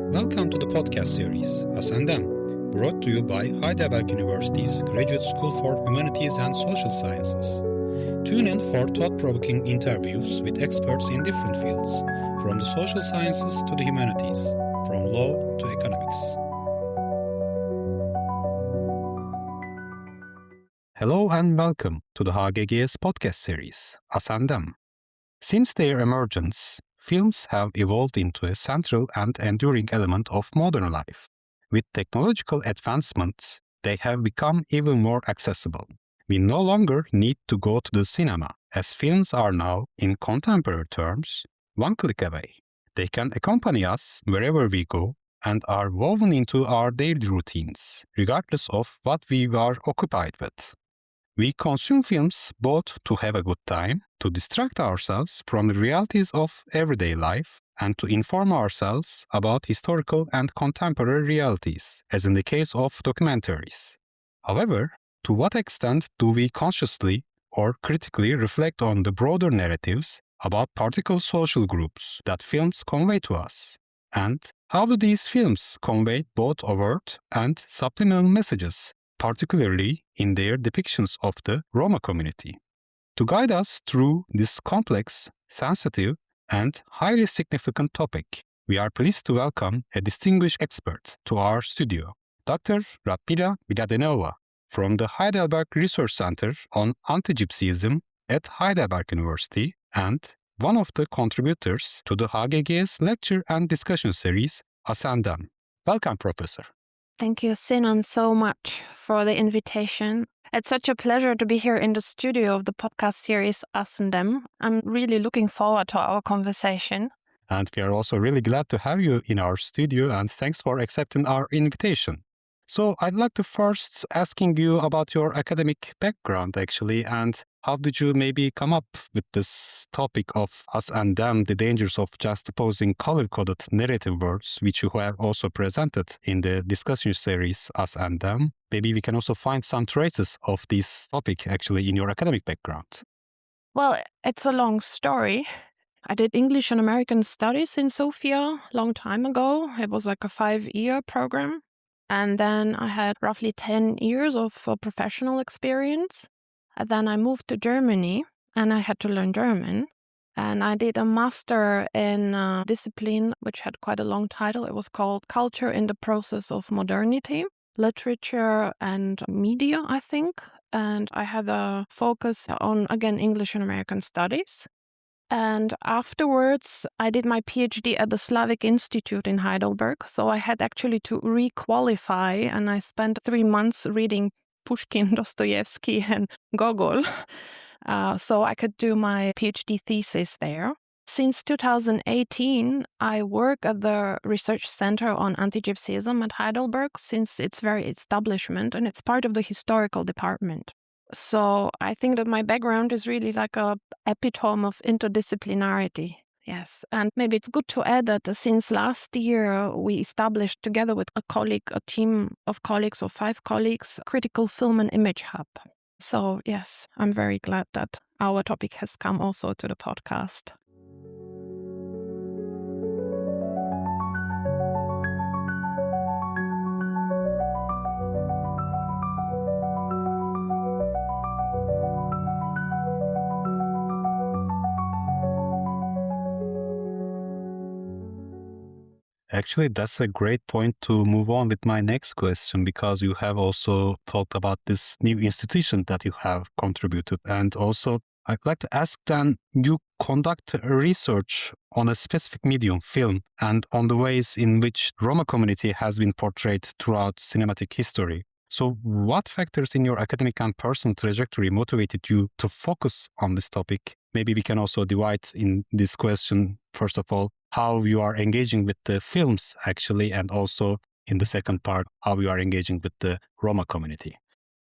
Welcome to the podcast series, Us and Them, brought to you by Heidelberg University's Graduate School for Humanities and Social Sciences. Tune in for thought-provoking interviews with experts in different fields, from the social sciences to the humanities, from law to economics. Hello and welcome to the HGGS podcast series, Us and Them. Since their emergence, films have evolved into a central and enduring element of modern life. With technological advancements, they have become even more accessible. We no longer need to go to the cinema, as films are now, in contemporary terms, one click away. They can accompany us wherever we go and are woven into our daily routines, regardless of what we are occupied with. We consume films both to have a good time, to distract ourselves from the realities of everyday life, and to inform ourselves about historical and contemporary realities, as in the case of documentaries. However, to what extent do we consciously or critically reflect on the broader narratives about particular social groups that films convey to us? And how do these films convey both overt and subliminal messages, particularly in their depictions of the Roma community? To guide us through this complex, sensitive, and highly significant topic, we are pleased to welcome a distinguished expert to our studio, Dr. Radmila Mladenova from the Heidelberg Research Centre on Anti-Gypsyism at Heidelberg University and one of the contributors to the HGGS lecture and discussion series, Us and Them. Welcome, Professor. Thank you, Sinan, so much for the invitation. It's such a pleasure to be here in the studio of the podcast series Us and Them. I'm really looking forward to our conversation. And we are also really glad to have you in our studio, and thanks for accepting our invitation. So I'd like to first asking you about your academic background, actually, and how did you maybe come up with this topic of Us and Them, the dangers of juxtaposing color-coded narrative words, which you have also presented in the discussion series Us and Them? Maybe we can also find some traces of this topic actually in your academic background. Well, it's a long story. I did English and American Studies in Sofia a long time ago. It was like a 5-year program. And then I had roughly 10 years of professional experience. And then I moved to Germany and I had to learn German. And I did a master in a discipline which had quite a long title. It was called Culture in the Process of Modernity, Literature and Media, I think. And I had a focus on, again, English and American Studies. And afterwards, I did my PhD at the Slavic Institute in Heidelberg. So I had actually to re-qualify, and I spent 3 months reading Pushkin, Dostoevsky, and Gogol. So I could do my PhD thesis there. Since 2018, I work at the Research Centre on Anti-Gypsyism at Heidelberg since its very establishment, and it's part of the historical department. So I think that my background is really like a epitome of interdisciplinarity. Yes, and maybe it's good to add that since last year, we established together with a team of colleagues, of 5 colleagues, Critical Film and Image Hub. So yes, I'm very glad that our topic has come also to the podcast. Actually, that's a great point to move on with my next question, because you have also talked about this new institution that you have contributed. And also, I'd like to ask then, you conduct research on a specific medium, film, and on the ways in which Roma community has been portrayed throughout cinematic history. So what factors in your academic and personal trajectory motivated you to focus on this topic? Maybe we can also divide in this question, first of all, how you are engaging with the films actually, and also in the second part, how you are engaging with the Roma community.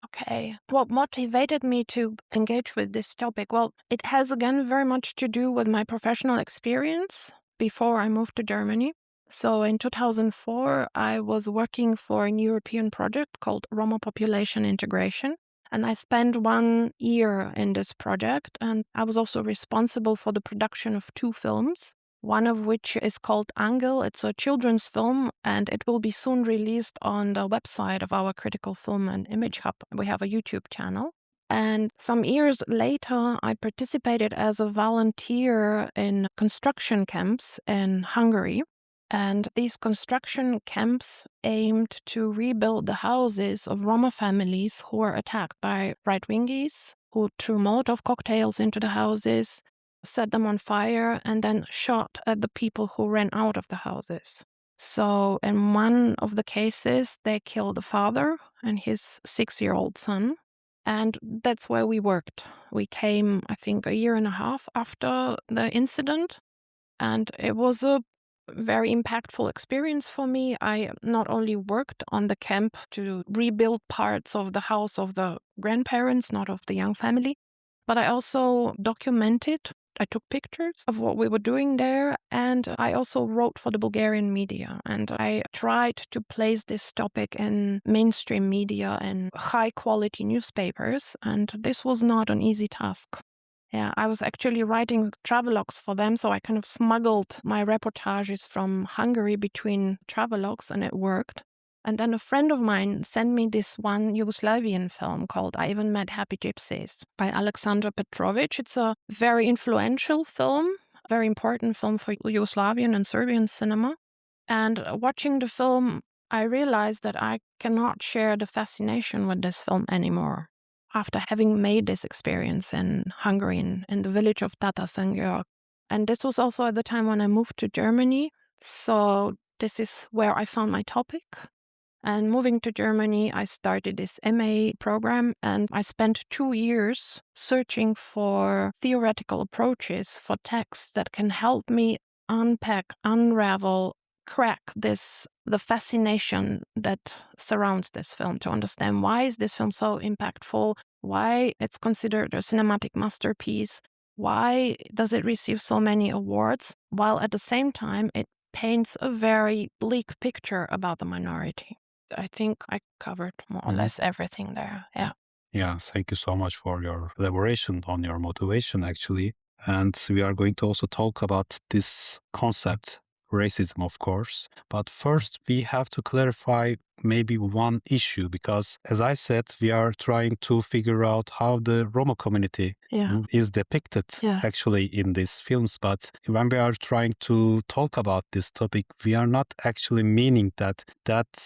Okay. What motivated me to engage with this topic? Well, it has again very much to do with my professional experience before I moved to Germany. So in 2004, I was working for a European project called Roma Population Integration. And I spent 1 year in this project. And I was also responsible for the production of 2 films. one of which is called Angel. It's a children's film, and it will be soon released on the website of our Critical Film and Image Hub. We have a YouTube channel. And some years later, I participated as a volunteer in construction camps in Hungary. And these construction camps aimed to rebuild the houses of Roma families who were attacked by right-wingies, who threw Molotov cocktails into the houses, set them on fire, and then shot at the people who ran out of the houses. So in one of the cases, they killed the father and his 6-year-old son. And that's where we worked. We came, I think, a year and a half after the incident. And it was a very impactful experience for me. I not only worked on the camp to rebuild parts of the house of the grandparents, not of the young family, but I also documented. I took pictures of what we were doing there, and I also wrote for the Bulgarian media. And I tried to place this topic in mainstream media and high-quality newspapers, and this was not an easy task. Yeah, I was actually writing travelogues for them, so I kind of smuggled my reportages from Hungary between travelogues, and it worked. And then a friend of mine sent me this one Yugoslavian film called I Even Met Happy Gypsies by Aleksandar Petrovic. It's a very influential film, very important film for Yugoslavian and Serbian cinema. And watching the film, I realized that I cannot share the fascination with this film anymore. After having made this experience in Hungary, in the village of Tatasengőr. And this was also at the time when I moved to Germany. So this is where I found my topic. And moving to Germany, I started this MA program, and I spent 2 years searching for theoretical approaches for texts that can help me unpack, unravel, crack the fascination that surrounds this film, to understand why is this film so impactful, why it's considered a cinematic masterpiece, why does it receive so many awards, while at the same time it paints a very bleak picture about the minority. I think I covered more or less everything there. Yeah. Yeah, thank you so much for your elaboration on your motivation, actually. And we are going to also talk about this concept, racism, of course. But first, we have to clarify maybe one issue, because as I said, we are trying to figure out how the Roma community is depicted actually in these films. But when we are trying to talk about this topic, we are not actually meaning that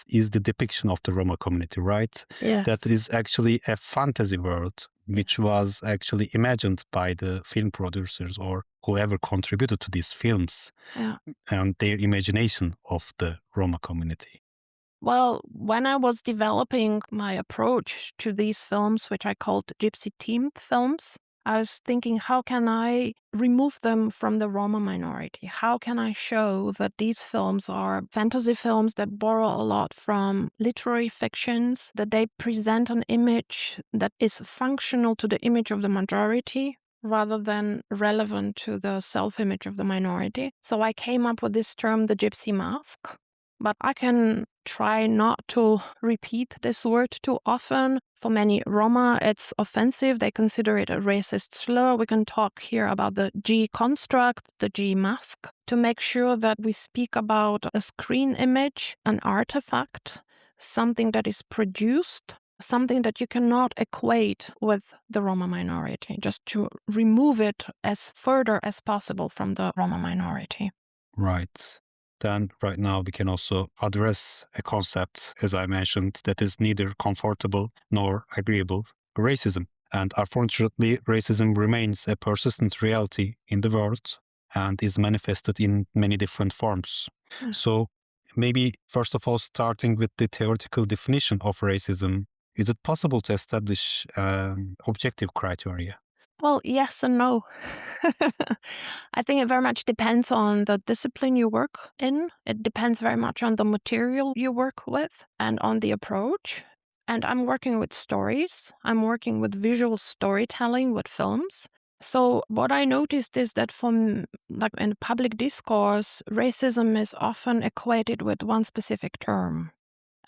is the depiction of the Roma community, right? Yes. That is actually a fantasy world which was actually imagined by the film producers or whoever contributed to these films and their imagination of the Roma community. Well, when I was developing my approach to these films, which I called Gypsy-themed films, I was thinking, how can I remove them from the Roma minority? How can I show that these films are fantasy films that borrow a lot from literary fictions, that they present an image that is functional to the image of the majority rather than relevant to the self-image of the minority? So I came up with this term, the gypsy mask. But I can try not to repeat this word too often. For many Roma, it's offensive. They consider it a racist slur. We can talk here about the G construct, the G mask, to make sure that we speak about a screen image, an artifact, something that is produced, something that you cannot equate with the Roma minority, just to remove it as further as possible from the Roma minority. Right. Then right now we can also address a concept, as I mentioned, that is neither comfortable nor agreeable, racism. And unfortunately, racism remains a persistent reality in the world and is manifested in many different forms. So maybe first of all, starting with the theoretical definition of racism, is it possible to establish objective criteria? Well, yes and no. I think it very much depends on the discipline you work in. It depends very much on the material you work with and on the approach. And I'm working with stories. I'm working with visual storytelling with films. So what I noticed is that like in public discourse, racism is often equated with one specific term.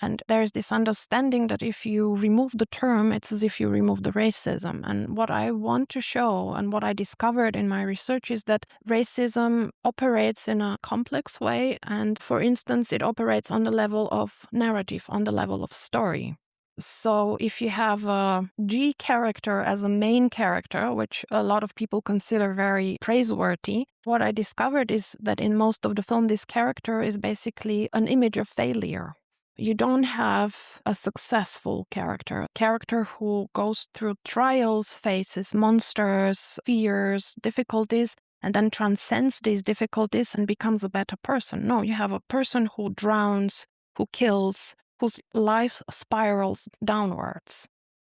And there's this understanding that if you remove the term, it's as if you remove the racism. And what I want to show and what I discovered in my research is that racism operates in a complex way. And for instance, it operates on the level of narrative, on the level of story. So if you have a G character as a main character, which a lot of people consider very praiseworthy, what I discovered is that in most of the film, this character is basically an image of failure. You don't have a successful character, a character who goes through trials, faces monsters, fears, difficulties, and then transcends these difficulties and becomes a better person. No, you have a person who drowns, who kills, whose life spirals downwards.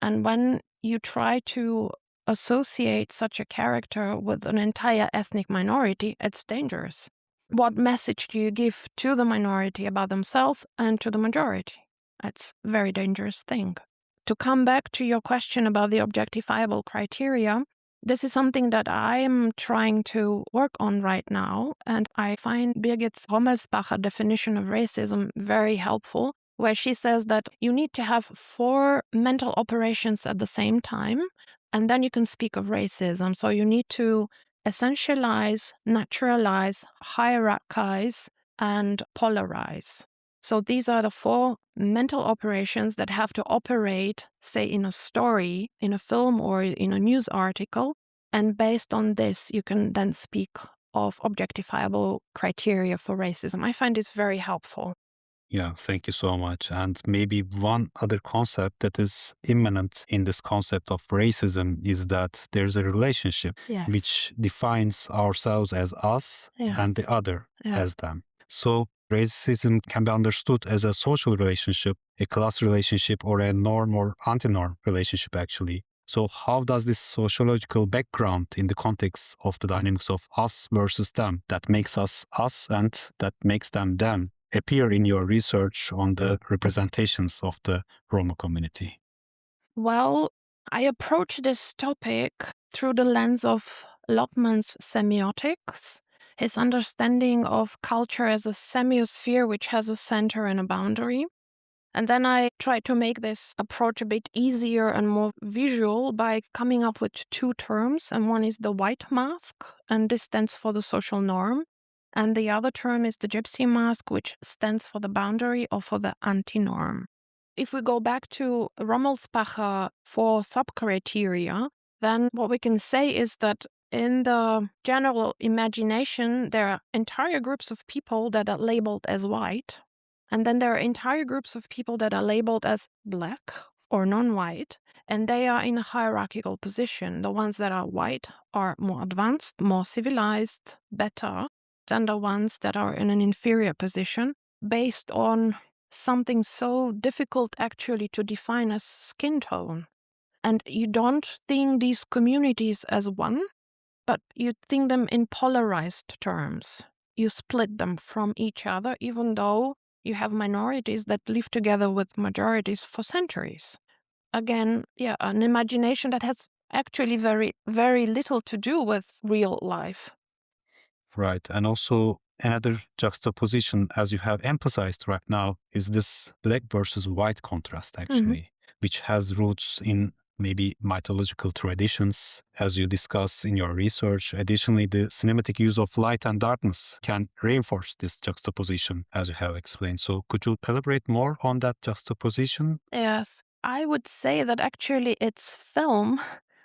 And when you try to associate such a character with an entire ethnic minority, it's dangerous. What message do you give to the minority about themselves and to the majority? It's a very dangerous thing. To come back to your question about the objectifiable criteria, this is something that I am trying to work on right now, and I find Birgit Rommelsbacher definition of racism very helpful, where she says that you need to have 4 mental operations at the same time, and then you can speak of racism. So you need to essentialize, naturalize, hierarchize, and polarize. So these are the 4 mental operations that have to operate, say, in a story, in a film, or in a news article. And based on this, you can then speak of objectifiable criteria for racism. I find this very helpful. Yeah, thank you so much. And maybe one other concept that is immanent in this concept of racism is that there's a relationship which defines ourselves as us and the other as them. So racism can be understood as a social relationship, a class relationship, or a norm or anti-norm relationship, actually. So how does this sociological background in the context of the dynamics of us versus them, that makes us us and that makes them them, appear in your research on the representations of the Roma community? Well, I approach this topic through the lens of Lotman's semiotics, his understanding of culture as a semiosphere which has a center and a boundary. And then I try to make this approach a bit easier and more visual by coming up with 2 terms. And one is the white mask, and this stands for the social norm. And the other term is the gypsy mask, which stands for the boundary or for the anti-norm. If we go back to Rommelsbacher for sub-criteria, then what we can say is that in the general imagination, there are entire groups of people that are labeled as white, and then there are entire groups of people that are labeled as black or non-white, and they are in a hierarchical position. The ones that are white are more advanced, more civilized, better than the ones that are in an inferior position, based on something so difficult actually to define as skin tone. And you don't think these communities as one, but you think them in polarized terms. You split them from each other, even though you have minorities that live together with majorities for centuries. Again, an imagination that has actually very, very little to do with real life. Right. And also another juxtaposition, as you have emphasized right now, is this black versus white contrast, actually, which has roots in maybe mythological traditions, as you discuss in your research. Additionally, the cinematic use of light and darkness can reinforce this juxtaposition, as you have explained. So could you elaborate more on that juxtaposition? Yes, I would say that actually it's film.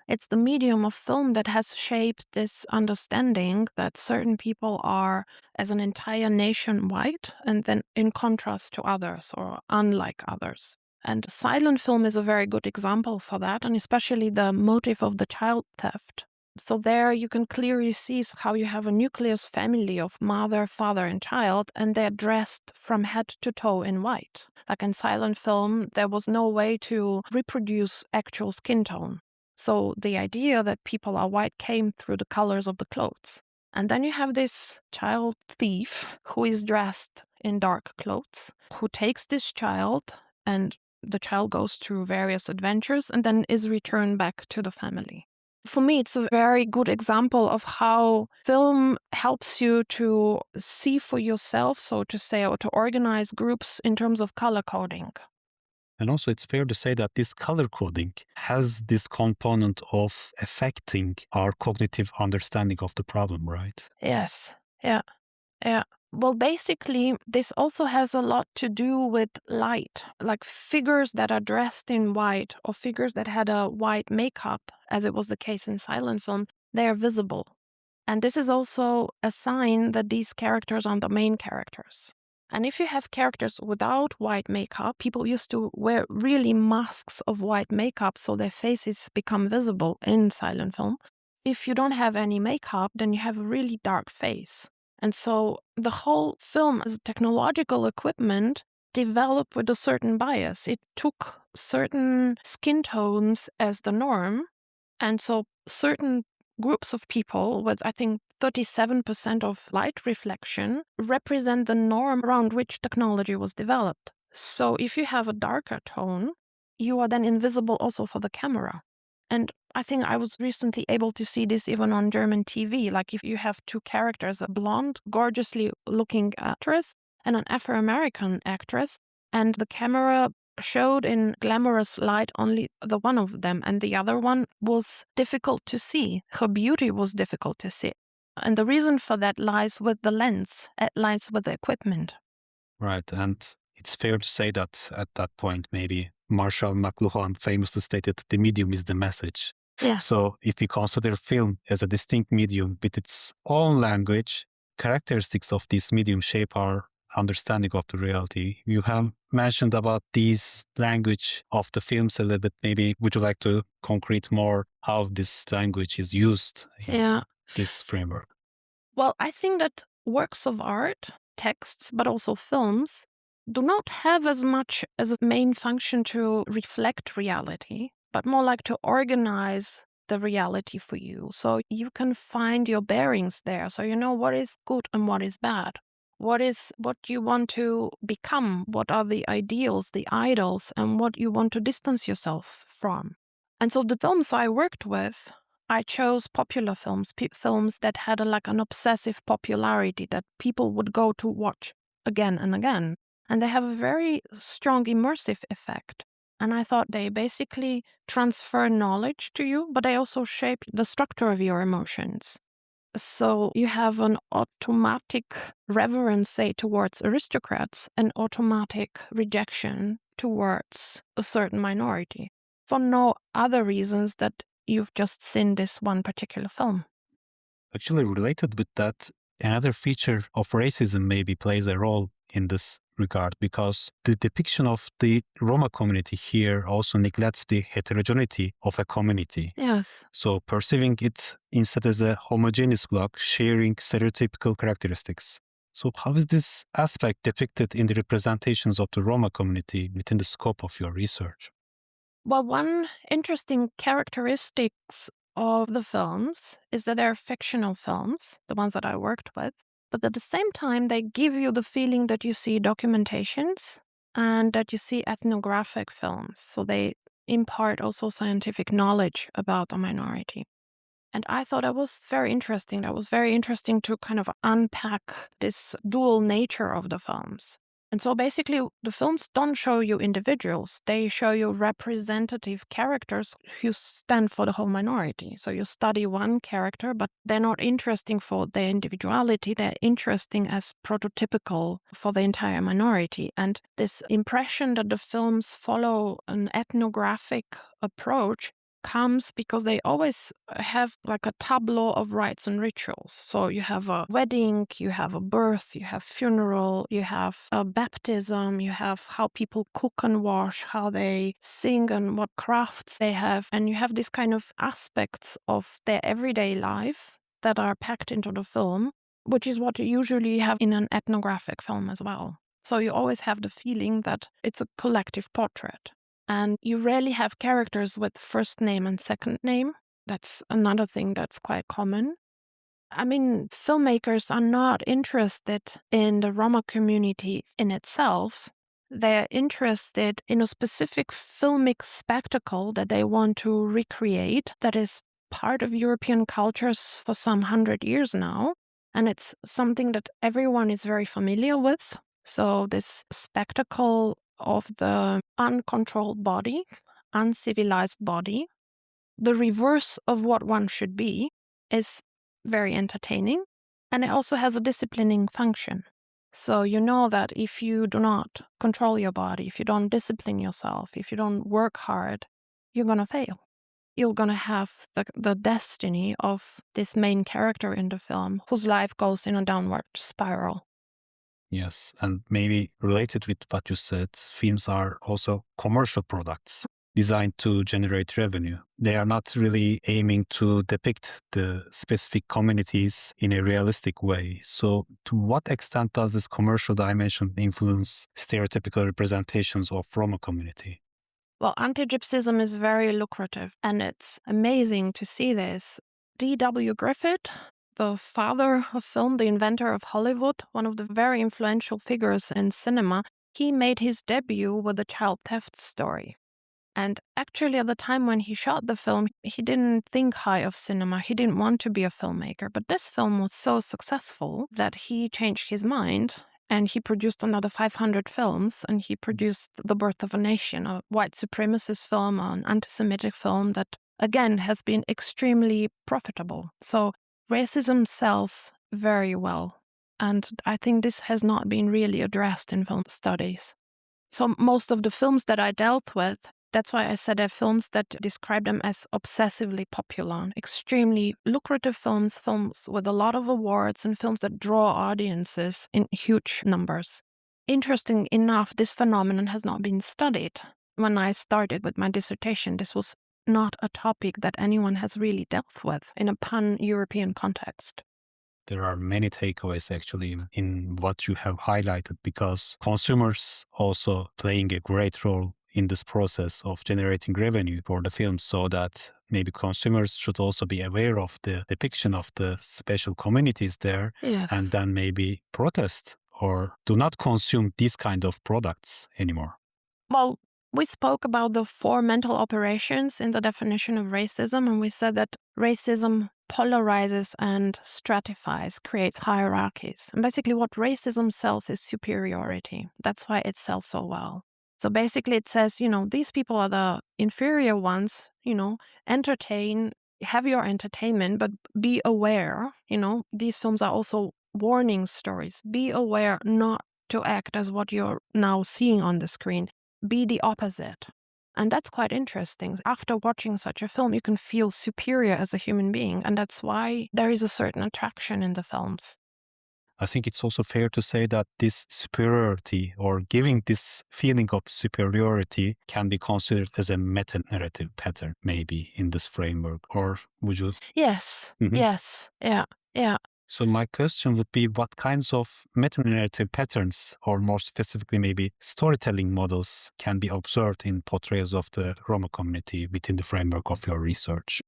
It's the medium of film that has shaped this understanding that certain people are, as an entire nation, white, and then in contrast to others or unlike others. And silent film is a very good example for that, and especially the motive of the child theft. So there you can clearly see how you have a nucleus family of mother, father, and child, and they're dressed from head to toe in white. Like in silent film, there was no way to reproduce actual skin tone. So the idea that people are white came through the colors of the clothes. And then you have this child thief who is dressed in dark clothes, who takes this child, and the child goes through various adventures and then is returned back to the family. For me, it's a very good example of how film helps you to see for yourself, so to say, or to organize groups in terms of color coding. And also, it's fair to say that this color coding has this component of affecting our cognitive understanding of the problem, right? Yes. Yeah. Yeah. Well, basically, this also has a lot to do with light, like figures that are dressed in white or figures that had a white makeup, as it was the case in silent film, they are visible. And this is also a sign that these characters are the main characters. And if you have characters without white makeup, people used to wear really masks of white makeup so their faces become visible in silent film. If you don't have any makeup, then you have a really dark face. And so the whole film as technological equipment developed with a certain bias. It took certain skin tones as the norm. And so certain groups of people with, I think, 37% of light reflection represent the norm around which technology was developed. So if you have a darker tone, you are then invisible also for the camera. And I think I was recently able to see this even on German TV. Like if you have two characters, a blonde, gorgeously looking actress and an Afro-American actress, and the camera showed in glamorous light only the one of them, and the other one was difficult to see. Her beauty was difficult to see. And the reason for that lies with the lens, it lies with the equipment. Right. And it's fair to say that at that point, maybe Marshall McLuhan famously stated the medium is the message. Yes. So if we consider film as a distinct medium with its own language, characteristics of this medium shape our understanding of the reality. You have mentioned about these language of the films a little bit. Maybe would you like to concrete more how this language is used in this framework? Well, I think that works of art, texts, but also films, do not have as much as a main function to reflect reality, but more like to organize the reality for you. So you can find your bearings there. So you know what is good and what is bad. What you want to become? What are the ideals, the idols, and what you want to distance yourself from? And so the films I worked with, I chose popular films, films that had an obsessive popularity that people would go to watch again and again. And they have a very strong immersive effect. And I thought they basically transfer knowledge to you, but they also shape the structure of your emotions. So you have an automatic reverence, say, towards aristocrats, and automatic rejection towards a certain minority, for no other reasons that you've just seen this one particular film. Actually, related with that, another feature of racism maybe plays a role in this regard, because the depiction of the Roma community here also neglects the heterogeneity of a community. Yes. So perceiving it instead as a homogeneous block sharing stereotypical characteristics. So how is this aspect depicted in the representations of the Roma community within the scope of your research? Well, one interesting characteristics of the films is that they're fictional films, the ones that I worked with, but at the same time, they give you the feeling that you see documentations and that you see ethnographic films. So they impart also scientific knowledge about a minority. And I thought that was very interesting. That was very interesting to kind of unpack this dual nature of the films. And so basically, the films don't show you individuals. They show you representative characters who stand for the whole minority. So you study one character, but they're not interesting for their individuality. They're interesting as prototypical for the entire minority. And this impression that the films follow an ethnographic approach comes because they always have a tableau of rites and rituals. So you have a wedding, you have a birth, you have funeral, you have a baptism, you have how people cook and wash, how they sing and what crafts they have. And you have these kind of aspects of their everyday life that are packed into the film, which is what you usually have in an ethnographic film as well. So you always have the feeling that it's a collective portrait. And you rarely have characters with first name and second name. That's another thing that's quite common. I mean, filmmakers are not interested in the Roma community in itself. They're interested in a specific filmic spectacle that they want to recreate that is part of European cultures for some 100 years now, and it's something that everyone is very familiar with. So this spectacle of the uncontrolled body, uncivilized body, the reverse of what one should be, is very entertaining, and it also has a disciplining function. So you know that if you do not control your body, if you don't discipline yourself, if you don't work hard, you're going to fail. You're going to have the destiny of this main character in the film whose life goes in a downward spiral. Yes, and maybe related with what you said, films are also commercial products designed to generate revenue. They are not really aiming to depict the specific communities in a realistic way. So to what extent does this commercial dimension influence stereotypical representations of Roma community? Well, anti-Gypsyism is very lucrative, and it's amazing to see this. D.W. Griffith, the father of film, the inventor of Hollywood, one of the very influential figures in cinema, he made his debut with a child theft story. And actually, at the time when he shot the film, he didn't think high of cinema. He didn't want to be a filmmaker. But this film was so successful that he changed his mind, and he produced another 500 films, and he produced The Birth of a Nation, a white supremacist film, an anti-Semitic film that, again, has been extremely profitable. So racism sells very well. And I think this has not been really addressed in film studies. So most of the films that I dealt with, that's why I said they're films that describe them as obsessively popular, extremely lucrative films, films with a lot of awards, and films that draw audiences in huge numbers. Interesting enough, this phenomenon has not been studied. When I started with my dissertation, this was not a topic that anyone has really dealt with in a pan-European context. There are many takeaways actually in what you have highlighted, because consumers also playing a great role in this process of generating revenue for the film, so that maybe consumers should also be aware of the depiction of the special communities there, Yes. and then maybe protest or do not consume these kind of products anymore. Well, we spoke about the 4 mental operations in the definition of racism, and we said that racism polarizes and stratifies, creates hierarchies. And basically what racism sells is superiority. That's why it sells so well. So basically it says, these people are the inferior ones, entertain, have your entertainment, but be aware, these films are also warning stories. Be aware not to act as what you're now seeing on the screen. Be the opposite. And that's quite interesting. After watching such a film, you can feel superior as a human being. And that's why there is a certain attraction in the films. I think it's also fair to say that this superiority, or giving this feeling of superiority, can be considered as a meta-narrative pattern, maybe, in this framework. Or would you? Yes. Mhm. Yes. Yeah. So my question would be, what kinds of meta-narrative patterns, or more specifically maybe storytelling models, can be observed in portrayals of the Roma community within the framework of your research?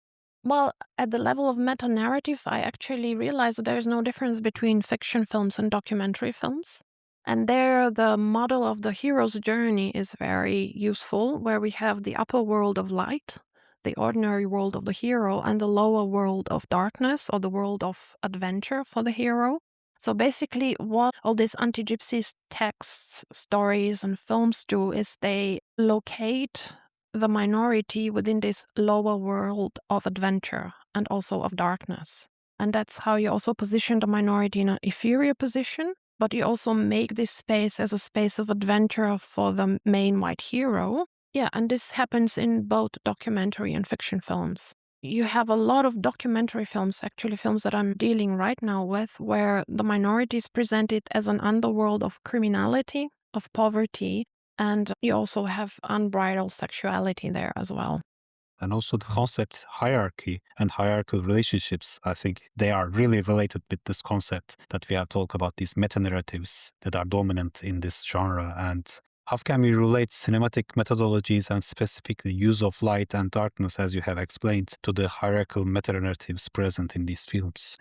Well, at the level of meta-narrative, I actually realized that there is no difference between fiction films and documentary films. And there, the model of the hero's journey is very useful, where we have the upper world of light, the ordinary world of the hero, and the lower world of darkness, or the world of adventure for the hero. So basically, what all these anti-Gypsy texts, stories, and films do is they locate the minority within this lower world of adventure and also of darkness. And that's how you also position the minority in an inferior position, but you also make this space as a space of adventure for the main white hero. Yeah, and this happens in both documentary and fiction films. You have a lot of documentary films, actually films that I'm dealing right now with, where the minority is presented as an underworld of criminality, of poverty, and you also have unbridled sexuality there as well. And also the concept hierarchy and hierarchical relationships, I think they are really related with this concept that we have talked about, these meta-narratives that are dominant in this genre. And how can we relate cinematic methodologies and specifically use of light and darkness, as you have explained, to the hierarchical meta-narratives present in these films?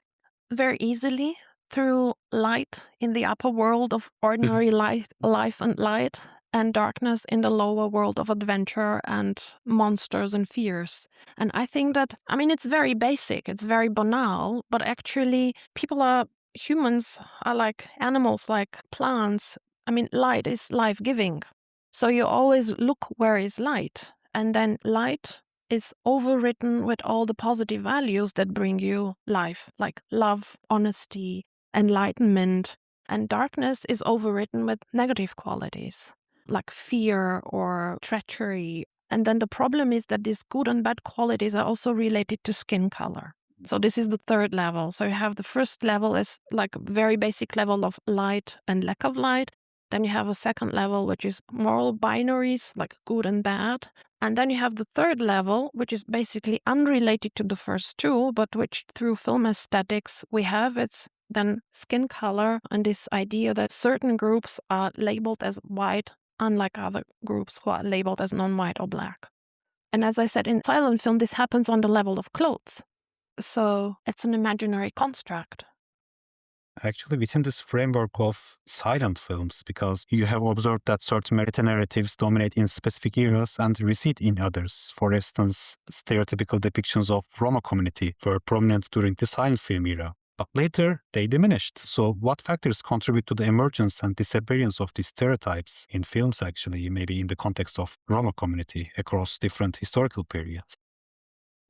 Very easily, through light in the upper world of ordinary life and light, and darkness in the lower world of adventure and monsters and fears. And I think that, it's very basic, it's very banal, but actually humans are like animals, like plants. Light is life-giving. So you always look where is light, and then light is overwritten with all the positive values that bring you life, like love, honesty, enlightenment, and darkness is overwritten with negative qualities, like fear or treachery. And then the problem is that these good and bad qualities are also related to skin color. So this is the third level. So you have the first level is like a very basic level of light and lack of light. Then you have a second level, which is moral binaries, like good and bad. And then you have the third level, which is basically unrelated to the first two, but which through film aesthetics we have. It's then skin color and this idea that certain groups are labeled as white, unlike other groups who are labeled as non-white or black. And as I said, in silent film, this happens on the level of clothes. So it's an imaginary construct. Actually, within this framework of silent films, because you have observed that certain metanarratives dominate in specific eras and recede in others. For instance, stereotypical depictions of Roma community were prominent during the silent film era, but later they diminished. So what factors contribute to the emergence and disappearance of these stereotypes in films, actually, maybe in the context of Roma community across different historical periods?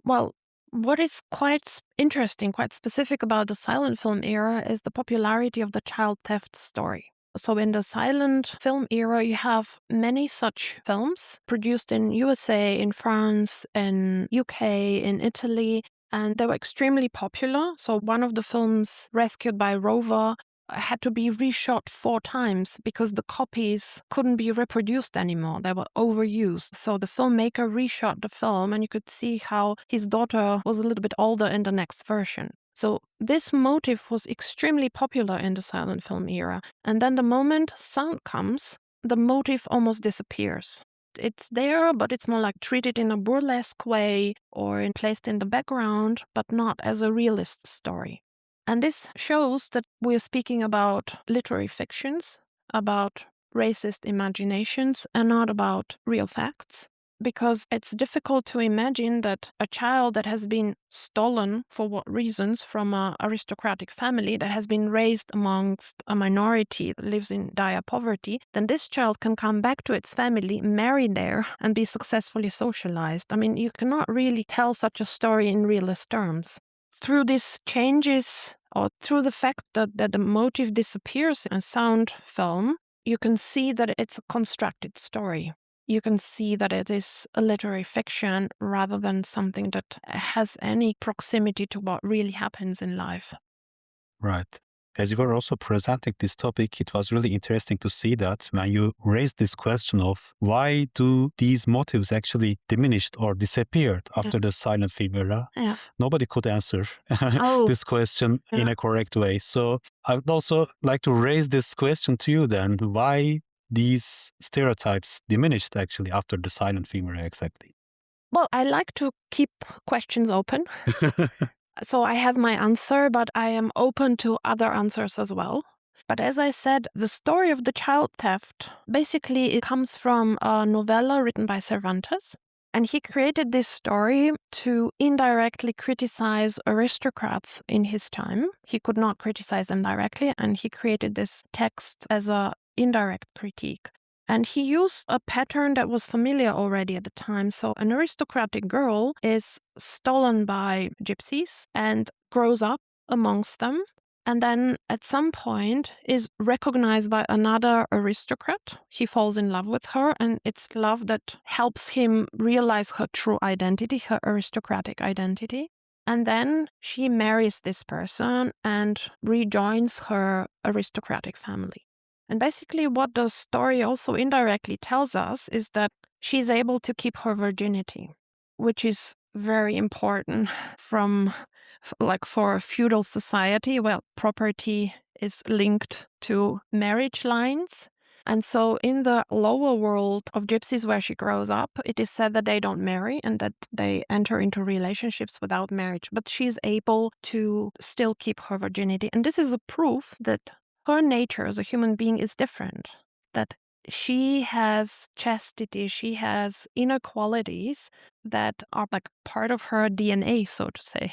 Well, what is quite interesting, quite specific about the silent film era is the popularity of the child theft story. So in the silent film era, you have many such films produced in USA, in France, in UK, in Italy, and they were extremely popular. So one of the films, Rescued by Rover, had to be reshot 4 times because the copies couldn't be reproduced anymore. They were overused. So the filmmaker reshot the film, and you could see how his daughter was a little bit older in the next version. So this motive was extremely popular in the silent film era. And then the moment sound comes, the motive almost disappears. It's there, but it's more like treated in a burlesque way or placed in the background, but not as a realist story. And this shows that we're speaking about literary fictions, about racist imaginations, and not about real facts. Because it's difficult to imagine that a child that has been stolen, for what reasons, from an aristocratic family, that has been raised amongst a minority that lives in dire poverty, then this child can come back to its family, marry there, and be successfully socialized. You cannot really tell such a story in realist terms. Through these changes, or through the fact that the motive disappears in a sound film, you can see that it's a constructed story. You can see that it is a literary fiction rather than something that has any proximity to what really happens in life. Right. As you were also presenting this topic, it was really interesting to see that when you raised this question of why do these motives actually diminished or disappeared after the silent film era, nobody could answer this question in a correct way. So I would also like to raise this question to you then. Why these stereotypes diminished actually after the silent film era exactly? Well, I like to keep questions open. So I have my answer, but I am open to other answers as well. But as I said, the story of the child theft, basically it comes from a novella written by Cervantes. And he created this story to indirectly criticize aristocrats in his time. He could not criticize them directly, and he created this text as an indirect critique. And he used a pattern that was familiar already at the time. So an aristocratic girl is stolen by gypsies and grows up amongst them. And then at some point is recognized by another aristocrat. He falls in love with her, and it's love that helps him realize her true identity, her aristocratic identity. And then she marries this person and rejoins her aristocratic family. And basically what the story also indirectly tells us is that she's able to keep her virginity, which is very important for a feudal society. Well, property is linked to marriage lines. And so in the lower world of gypsies where she grows up, it is said that they don't marry and that they enter into relationships without marriage. But she's able to still keep her virginity. And this is a proof that her nature as a human being is different, that she has chastity, she has inner qualities that are like part of her DNA, so to say.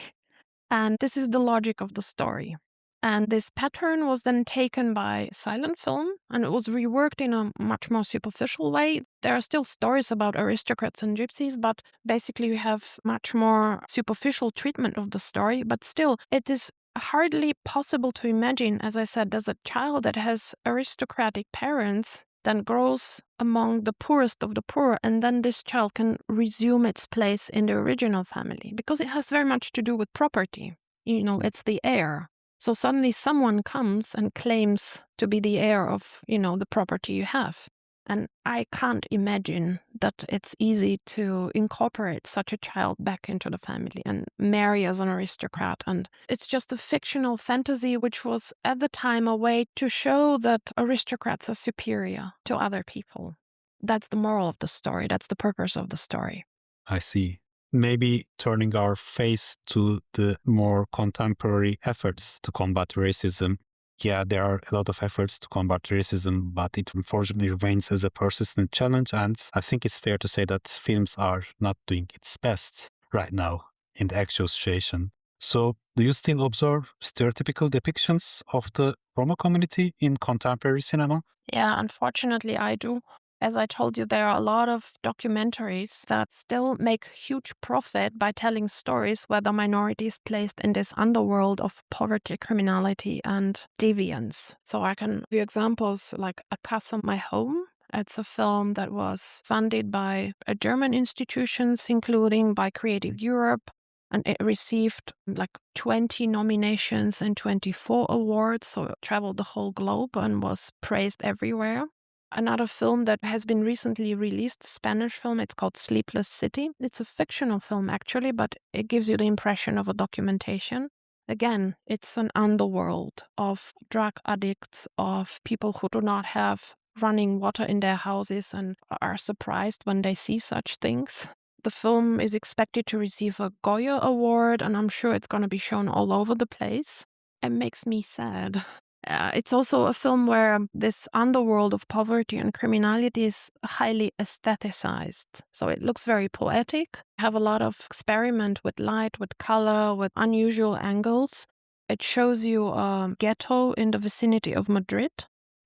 And this is the logic of the story. And this pattern was then taken by silent film, and it was reworked in a much more superficial way. There are still stories about aristocrats and gypsies, but basically you have much more superficial treatment of the story. But still, it is hardly possible to imagine, as I said, as a child that has aristocratic parents then grows among the poorest of the poor, and then this child can resume its place in the original family, because it has very much to do with property. It's the heir. So suddenly someone comes and claims to be the heir of, the property you have. And I can't imagine that it's easy to incorporate such a child back into the family and marry as an aristocrat. And it's just a fictional fantasy, which was at the time a way to show that aristocrats are superior to other people. That's the moral of the story. That's the purpose of the story. I see. Maybe turning our face to the more contemporary efforts to combat racism. Yeah, there are a lot of efforts to combat racism, but it unfortunately remains as a persistent challenge. And I think it's fair to say that films are not doing its best right now in the actual situation. So do you still observe stereotypical depictions of the Roma community in contemporary cinema? Yeah, unfortunately, I do. As I told you, there are a lot of documentaries that still make huge profit by telling stories where the minority is placed in this underworld of poverty, criminality, and deviance. So I can give you examples like A Casa, My Home. It's a film that was funded by German institutions, including by Creative Europe, and it received like 20 nominations and 24 awards, so it traveled the whole globe and was praised everywhere. Another film that has been recently released, a Spanish film, it's called Sleepless City. It's a fictional film, actually, but it gives you the impression of a documentation. Again, it's an underworld of drug addicts, of people who do not have running water in their houses and are surprised when they see such things. The film is expected to receive a Goya Award, and I'm sure it's going to be shown all over the place. It makes me sad. It's also a film where this underworld of poverty and criminality is highly aestheticized. So it looks very poetic. Have a lot of experiment with light, with color, with unusual angles. It shows you a ghetto in the vicinity of Madrid,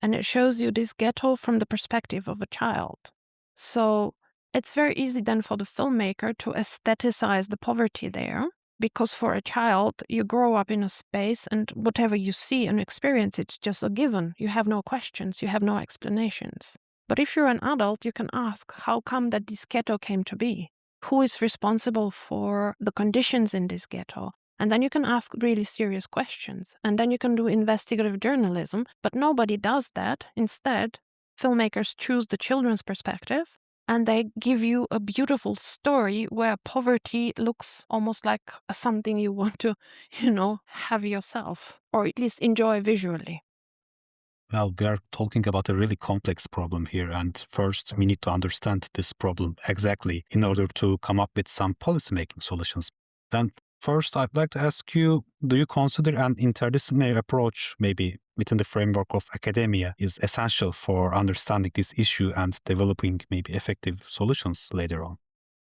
and it shows you this ghetto from the perspective of a child. So it's very easy then for the filmmaker to aestheticize the poverty there. Because for a child, you grow up in a space and whatever you see and experience, it's just a given. You have no questions, you have no explanations. But if you're an adult, you can ask, how come that this ghetto came to be? Who is responsible for the conditions in this ghetto? And then you can ask really serious questions. And then you can do investigative journalism, but nobody does that. Instead, filmmakers choose the children's perspective, and they give you a beautiful story where poverty looks almost like something you want to, have yourself, or at least enjoy visually. Well, we are talking about a really complex problem here, and first we need to understand this problem exactly in order to come up with some policymaking solutions. Then first, I'd like to ask you, do you consider an interdisciplinary approach, maybe within the framework of academia, is essential for understanding this issue and developing maybe effective solutions later on?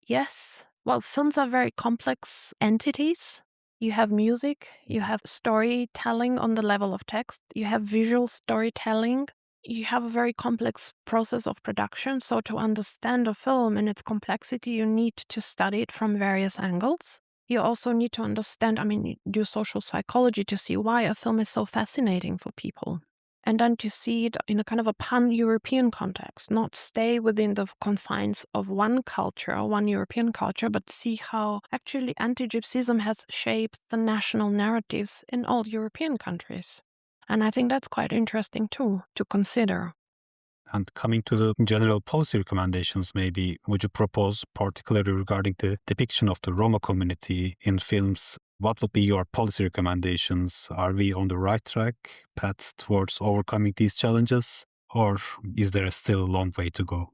Yes. Well, films are very complex entities. You have music, you have storytelling on the level of text, you have visual storytelling, you have a very complex process of production. So to understand a film and its complexity, you need to study it from various angles. You also need to understand, you do social psychology to see why a film is so fascinating for people. And then to see it in a kind of a pan-European context, not stay within the confines of one culture or one European culture, but see how actually anti-Gypsyism has shaped the national narratives in all European countries. And I think that's quite interesting too, to consider. And coming to the general policy recommendations, maybe would you propose, particularly regarding the depiction of the Roma community in films, what would be your policy recommendations? Are we on the right track, path towards overcoming these challenges, or is there still a long way to go?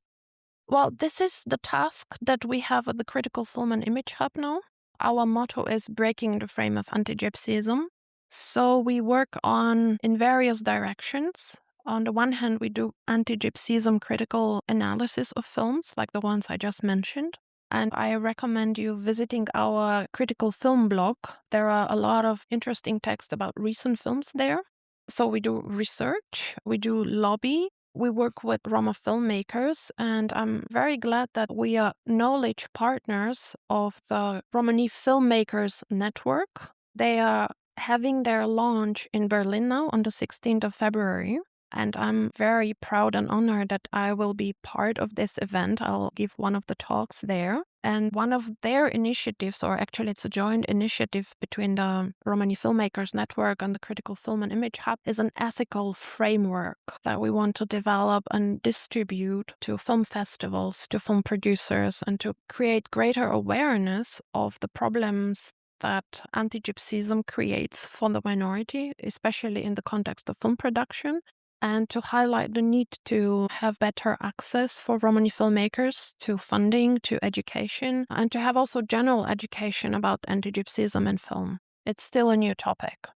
Well, this is the task that we have at the Critical Film and Image Hub now. Our motto is breaking the frame of anti-Gypsyism. So we work in various directions. On the one hand, we do anti-Gypsyism critical analysis of films, like the ones I just mentioned. And I recommend you visiting our critical film blog. There are a lot of interesting texts about recent films there. So we do research, we do lobby, we work with Roma filmmakers, and I'm very glad that we are knowledge partners of the Romani Filmmakers Network. They are having their launch in Berlin now on the 16th of February. And I'm very proud and honored that I will be part of this event. I'll give one of the talks there. And one of their initiatives, or actually it's a joint initiative between the Romani Filmmakers Network and the Critical Film and Image Hub, is an ethical framework that we want to develop and distribute to film festivals, to film producers, and to create greater awareness of the problems that anti-Gypsyism creates for the minority, especially in the context of film production, and to highlight the need to have better access for Romani filmmakers to funding, to education, and to have also general education about anti-Gypsyism in film. It's still a new topic.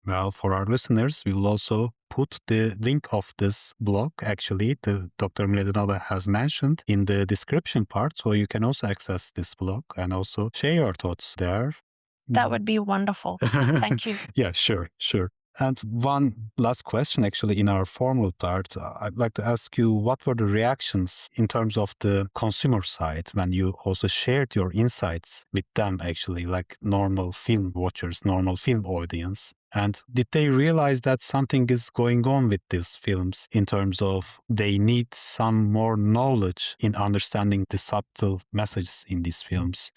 Well, for our listeners, we will also put the link of this blog, actually, the Dr. Mladenova has mentioned in the description part, so you can also access this blog and also share your thoughts there. That would be wonderful. Thank you. Yeah, sure. And one last question, actually, in our formal part, I'd like to ask you, what were the reactions in terms of the consumer side when you also shared your insights with them, actually, like normal film watchers, normal film audience? And did they realize that something is going on with these films in terms of they need some more knowledge in understanding the subtle messages in these films?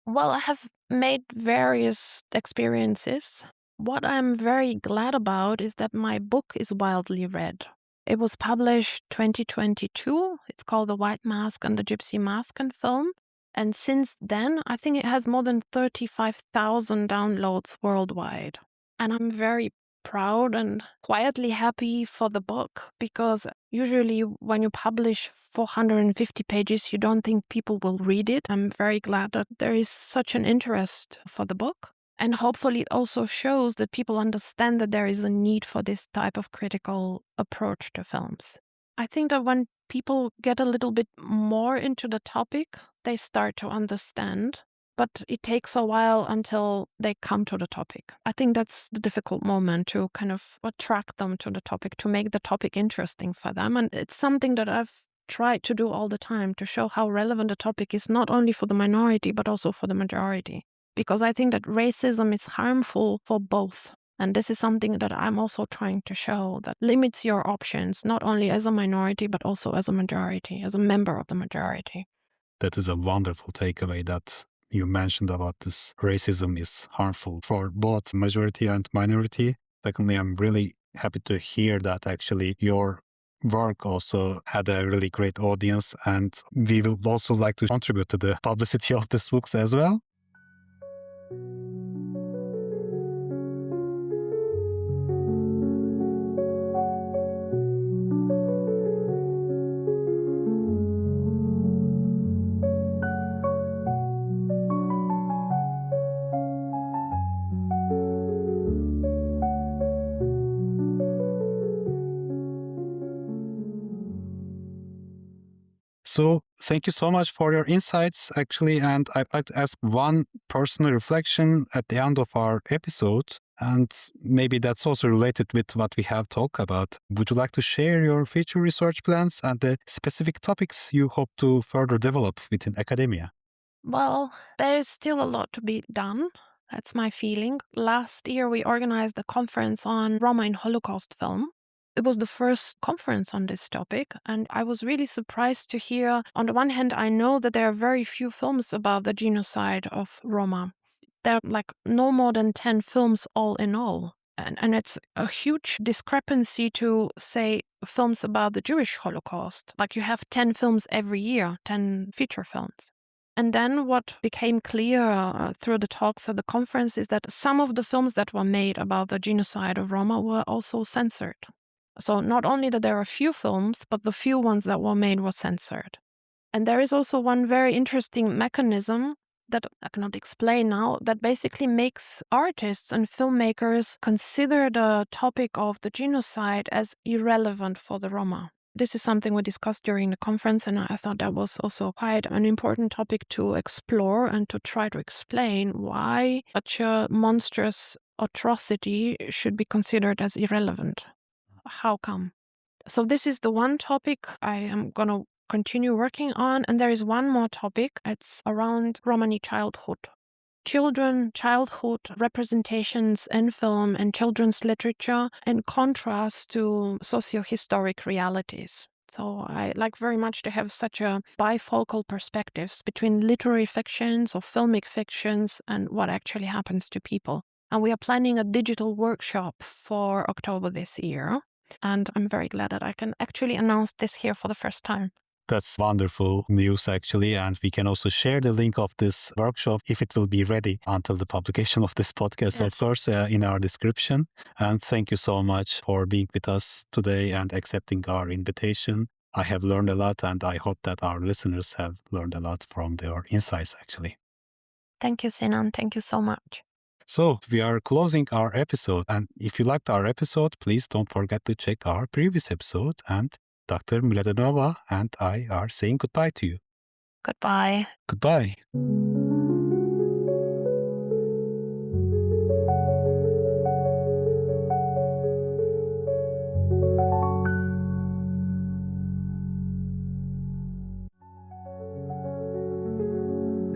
Well, I have made various experiences. What I'm very glad about is that my book is widely read. It was published 2022. It's called The White Mask and the Gypsy Mask and Film. And since then, I think it has more than 35,000 downloads worldwide. And I'm very proud and quietly happy for the book, because usually when you publish 450 pages, you don't think people will read it. I'm very glad that there is such an interest for the book. And hopefully it also shows that people understand that there is a need for this type of critical approach to films. I think that when people get a little bit more into the topic, they start to understand, but it takes a while until they come to the topic. I think that's the difficult moment, to kind of attract them to the topic, to make the topic interesting for them. And it's something that I've tried to do all the time, to show how relevant the topic is, not only for the minority, but also for the majority. Because I think that racism is harmful for both. And this is something that I'm also trying to show, that limits your options, not only as a minority, but also as a majority, as a member of the majority. That is a wonderful takeaway that you mentioned about this. Racism is harmful for both majority and minority. Secondly, I'm really happy to hear that actually your work also had a really great audience, and we will also like to contribute to the publicity of these books as well. So thank you so much for your insights, actually. And I'd like to ask one personal reflection at the end of our episode. And maybe that's also related with what we have talked about. Would you like to share your future research plans and the specific topics you hope to further develop within academia? Well, there is still a lot to be done. That's my feeling. Last year, we organized a conference on Roma in Holocaust film. It was the first conference on this topic, and I was really surprised to hear, on the one hand, I know that there are very few films about the genocide of Roma. There are like no more than 10 films all in all. And it's a huge discrepancy to say films about the Jewish Holocaust. Like you have 10 films every year, 10 feature films. And then what became clear through the talks at the conference is that some of the films that were made about the genocide of Roma were also censored. So not only that there are few films, but the few ones that were made were censored. And there is also one very interesting mechanism that I cannot explain now, that basically makes artists and filmmakers consider the topic of the genocide as irrelevant for the Roma. This is something we discussed during the conference, and I thought that was also quite an important topic to explore and to try to explain why such a monstrous atrocity should be considered as irrelevant. How come? So this is the one topic I am going to continue working on, and there is one more topic. It's around Romani childhood. Children, childhood representations in film and children's literature in contrast to socio-historic realities. So I like very much to have such a bifocal perspectives between literary fictions or filmic fictions and what actually happens to people. And we are planning a digital workshop for October this year. And I'm very glad that I can actually announce this here for the first time. That's wonderful news, actually. And we can also share the link of this workshop if it will be ready until the publication of this podcast, of course, in our description. And thank you so much for being with us today and accepting our invitation. I have learned a lot, and I hope that our listeners have learned a lot from their insights, actually. Thank you, Sinan. Thank you so much. So we are closing our episode. And if you liked our episode, please don't forget to check our previous episode. And Dr. Mladenova and I are saying goodbye to you. Goodbye. Goodbye.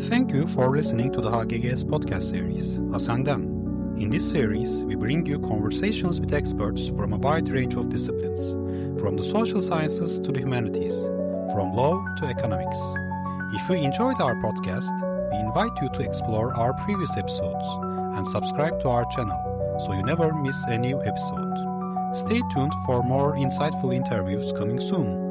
Thank you for listening to the HGGS podcast series, Ascendem. In this series, we bring you conversations with experts from a wide range of disciplines, from the social sciences to the humanities, from law to economics. If you enjoyed our podcast, we invite you to explore our previous episodes and subscribe to our channel so you never miss a new episode. Stay tuned for more insightful interviews coming soon.